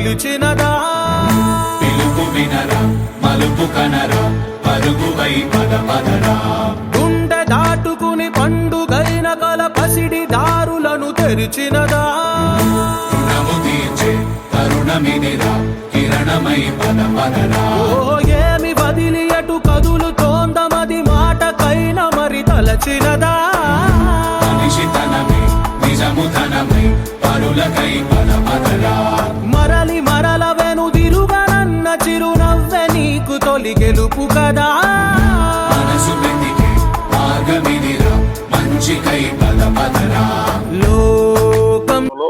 పిలిచినదా పిలుపు వినరా మలుపు కనరా పరుగువై పద పదరా గుండె దాటుకుని పండుగైన కల పసిడి దారులను తెరిచినదా రుణము తీర్చే తరుణమిదిరా కిరణమై పద పదరా ఓ ఏమి వదిలి అటు కదులుతోందమది మాటకైన మరి తలచినదా మనిషితనమే నిజముతనమై పరులకై పద పదరా మరలి మరల వెనుదిరుగనన్న చిరునవ్వె నీకు తొలి గెలుపు కదా మనసు వెతికే మార్గమిదిరా మంచికై పద పదరా లోకంలో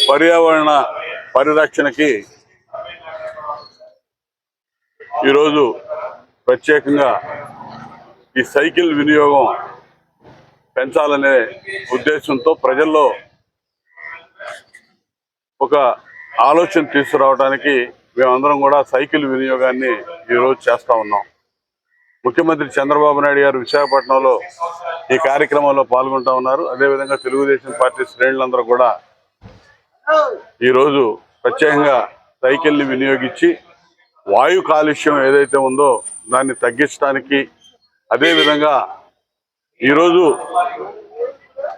పర్యావరణ పరిరక్షణకి ఈరోజు ప్రత్యేకంగా ఈ సైకిల్ వినియోగం పెంచాలనే ఉద్దేశంతో ప్రజల్లో ఒక ఆలోచన తీసుకురావడానికి మేమందరం కూడా సైకిల్ వినియోగాన్ని ఈరోజు చేస్తూ ఉన్నాం. ముఖ్యమంత్రి చంద్రబాబు నాయుడు గారు విశాఖపట్నంలో ఈ కార్యక్రమంలో పాల్గొంటూ ఉన్నారు. అదేవిధంగా తెలుగుదేశం పార్టీ శ్రేణులందరూ కూడా ఈరోజు ప్రత్యేకంగా సైకిల్ని వినియోగించి వాయు కాలుష్యం ఏదైతే ఉందో దాన్ని తగ్గించడానికి, అదేవిధంగా ఈరోజు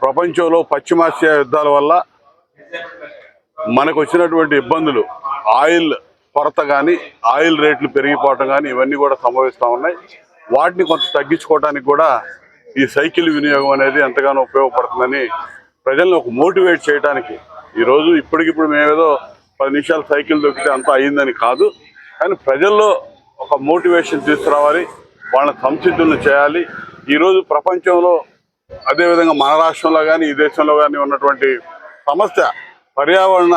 ప్రపంచంలో పశ్చిమాసియా యుద్ధాల వల్ల మనకు వచ్చినటువంటి ఇబ్బందులు, ఆయిల్ కొరత కానీ, ఆయిల్ రేట్లు పెరిగిపోవటం కానీ ఇవన్నీ కూడా సంభవిస్తూ ఉన్నాయి. వాటిని కొంత తగ్గించుకోవడానికి కూడా ఈ సైకిల్ వినియోగం అనేది ఎంతగానో ఉపయోగపడుతుందని ప్రజలను ఒక మోటివేట్ చేయడానికి ఈరోజు ఇప్పటికిప్పుడు మేమేదో 10 నిమిషాలు సైకిల్ దొక్కితే అంతా అయ్యిందని కాదు, కానీ ప్రజల్లో ఒక మోటివేషన్ తీసుకురావాలి, వాళ్ళ సంసిద్ధులను చేయాలి. ఈరోజు ప్రపంచంలో అదేవిధంగా మన రాష్ట్రంలో కానీ ఈ దేశంలో కానీ ఉన్నటువంటి సమస్య పర్యావరణ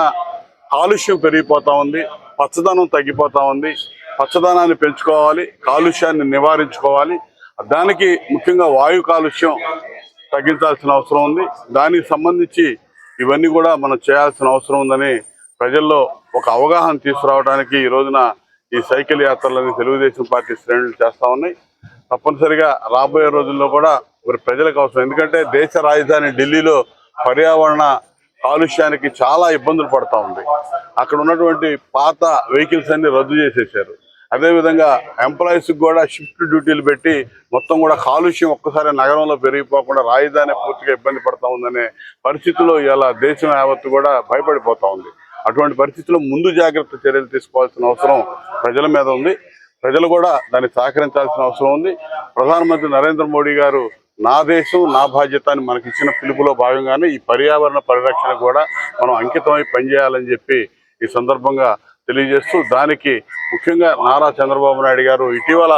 కాలుష్యం పెరిగిపోతూ ఉంది, పచ్చదనం తగ్గిపోతూ ఉంది. పచ్చదనాన్ని పెంచుకోవాలి, కాలుష్యాన్ని నివారించుకోవాలి. దానికి ముఖ్యంగా వాయు కాలుష్యం తగ్గించాల్సిన అవసరం ఉంది. దానికి సంబంధించి ఇవన్నీ కూడా మనం చేయాల్సిన అవసరం ఉందని ప్రజల్లో ఒక అవగాహన తీసుకురావడానికి ఈ రోజున ఈ సైకిల్ యాత్రలని తెలుగుదేశం పార్టీ శ్రేణులు చేస్తూ ఉన్నాయి. తప్పనిసరిగా రాబోయే రోజుల్లో కూడా మరి ప్రజలకు అవసరం. ఎందుకంటే దేశ రాజధాని ఢిల్లీలో పర్యావరణ కాలుష్యానికి చాలా ఇబ్బందులు పడతా ఉంది. అక్కడ ఉన్నటువంటి పాత వెహికల్స్ అన్ని రద్దు చేసేసారు. అదేవిధంగా ఎంప్లాయీస్కి కూడా షిఫ్ట్ డ్యూటీలు పెట్టి మొత్తం కూడా కాలుష్యం ఒక్కసారి నగరంలో పెరిగిపోకుండా రాజధాని పూర్తిగా ఇబ్బంది పడతా ఉందనే పరిస్థితుల్లో ఇలా దేశం యావత్తు కూడా భయపడిపోతా ఉంది. అటువంటి పరిస్థితుల్లో ముందు జాగ్రత్త చర్యలు తీసుకోవాల్సిన అవసరం ప్రజల మీద ఉంది. ప్రజలు కూడా దాన్ని సహకరించాల్సిన అవసరం ఉంది. ప్రధానమంత్రి నరేంద్ర మోడీ గారు నా దేశం నా బాధ్యత అని మనకి ఇచ్చిన పిలుపులో భాగంగానే ఈ పర్యావరణ పరిరక్షణ కూడా మనం అంకితమై పనిచేయాలని చెప్పి ఈ సందర్భంగా తెలియజేస్తూ, దానికి ముఖ్యంగా నారా చంద్రబాబు నాయుడు గారు ఇటీవల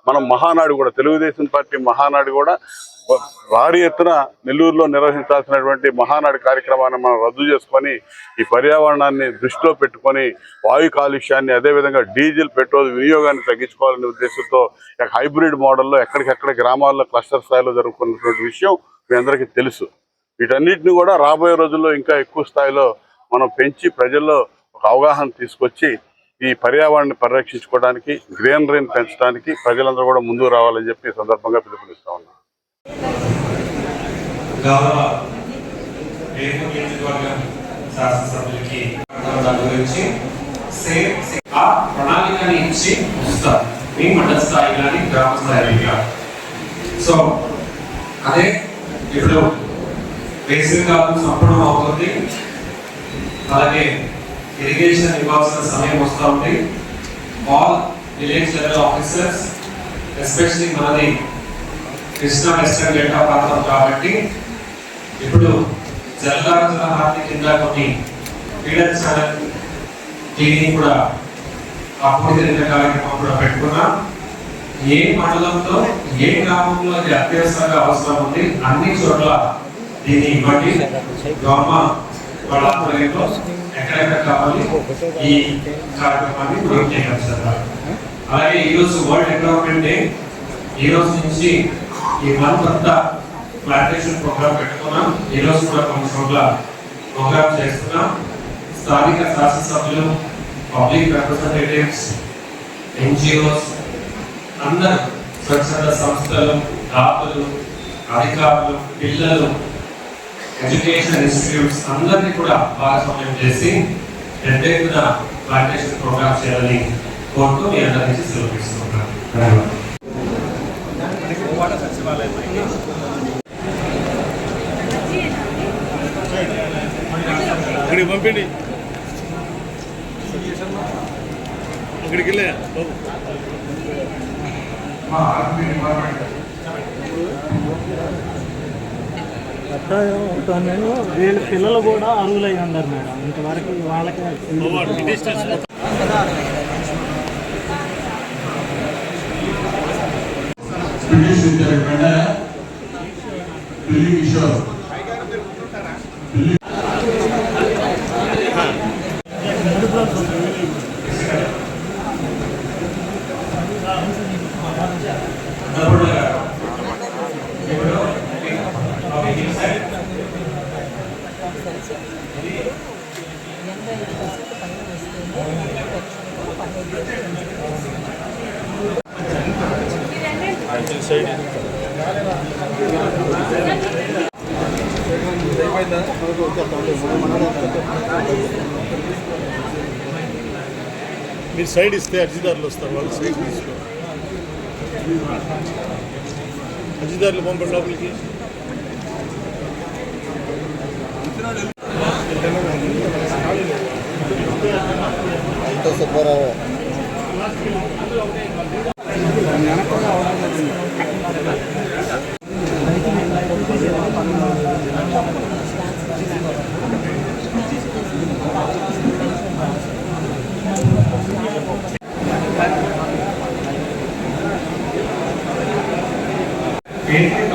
మనం మహానాడు కూడా తెలుగుదేశం పార్టీ మహానాడు కూడా భారీ ఎత్తున నెల్లూరులో నిర్వహించాల్సినటువంటి మహానాడు కార్యక్రమాన్ని మనం రద్దు చేసుకొని ఈ పర్యావరణాన్ని దృష్టిలో పెట్టుకొని వాయు కాలుష్యాన్ని, అదేవిధంగా డీజిల్ పెట్రోల్ వినియోగాన్ని తగ్గించుకోవాలనే ఉద్దేశంతో హైబ్రిడ్ మోడల్లో ఎక్కడికెక్కడ గ్రామాల్లో క్లస్టర్ స్థాయిలో జరుగుతున్నటువంటి విషయం మీ అందరికీ తెలుసు. వీటన్నిటిని కూడా రాబోయే రోజుల్లో ఇంకా ఎక్కువ స్థాయిలో మనం పెంచి ప్రజల్లో ఒక అవగాహన తీసుకొచ్చి ఈ పర్యావరణాన్ని పరిరక్షించుకోవడానికి, గ్రీనరీని పెంచడానికి ప్రజలందరూ కూడా ముందుకు రావాలని చెప్పి ఈ సందర్భంగా పిలుపునిస్తా ఉన్నాం. ప్రణాళికని ఇచ్చి ఉంచుతారు మీ మండల స్థాయి కానీ గ్రామ స్థాయి కానీ. సో అదే ఇప్పుడు వేసవి కాలం సంపూర్ణం అవుతుంది, అలాగే ఇరిగేషన్ ఇవ్వాల్సిన సమయం వస్తూ ఉంది. All village level officers, especially మనది కృష్ణా వెస్టర్న్ డెల్టా ప్రాంతం కాబట్టి ఇప్పుడు జలధార హారతి కింద కొన్ని ఫీడర్ ఛానల్ క్లీనింగ్ కూడా అప్పుడు కార్యక్రమం కూడా పెట్టుకున్నాం. ఏ మండలంలో ఏ గ్రామంలో అది అత్యవసరంగా అవసరం ఉంది అన్ని చోట్ల దీన్ని ఇవ్వండి. గవర్నమెంట్ వాళ్ళ ఆధ్వర్యంలో ఎక్కడెక్కడ కావాలి ఈ కార్యక్రమాన్ని పూర్తి చేయగలుగుతారు. అలాగే ఈరోజు వరల్డ్ ఎన్విరాన్మెంట్ డే, ఈ రోజు నుంచి ఈ మంత్ అంతా ప్లాంటేషన్ ప్రోగ్రామ్ పెట్టుకున్నాం. ఈ రోజు కూడా కొన్ని చోట్ల ప్రోగ్రామ్ చేస్తున్నాం. స్థానిక శాసనసభ్యులు, పబ్లిక్ రిప్రజెంటేటివ్స్, ఎన్జిఓస్ అందరూ, స్వచ్ఛంద సంస్థలు, దాతలు, అధికారులు, పిల్లలు, ఎడ్యుకేషన్ ఇన్స్టిట్యూట్స్ అందరినీ కూడా భాగస్వామ్యం చేసి పెద్ద ఎత్తున ప్లాంటేషన్ ప్రోగ్రామ్ చేయాలని కోరుతూ మీ అందరి నుంచి సెలవు తీసుకుంటున్నాను. ధన్యవాదాలు. అక్కడికి పంపిండి, అక్కడికి వెళ్ళా బాబు. వీళ్ళ పిల్లలు కూడా అర్హులై ఉన్నారు మేడం, ఇంతవరకు వాళ్ళకి మీరు సైడ్ ఇస్తే అర్జీదారులు వస్తారు, వాళ్ళు సైడ్ తీసుకో. అర్జీదారులు పంపండి లోపలికి. ఏంటి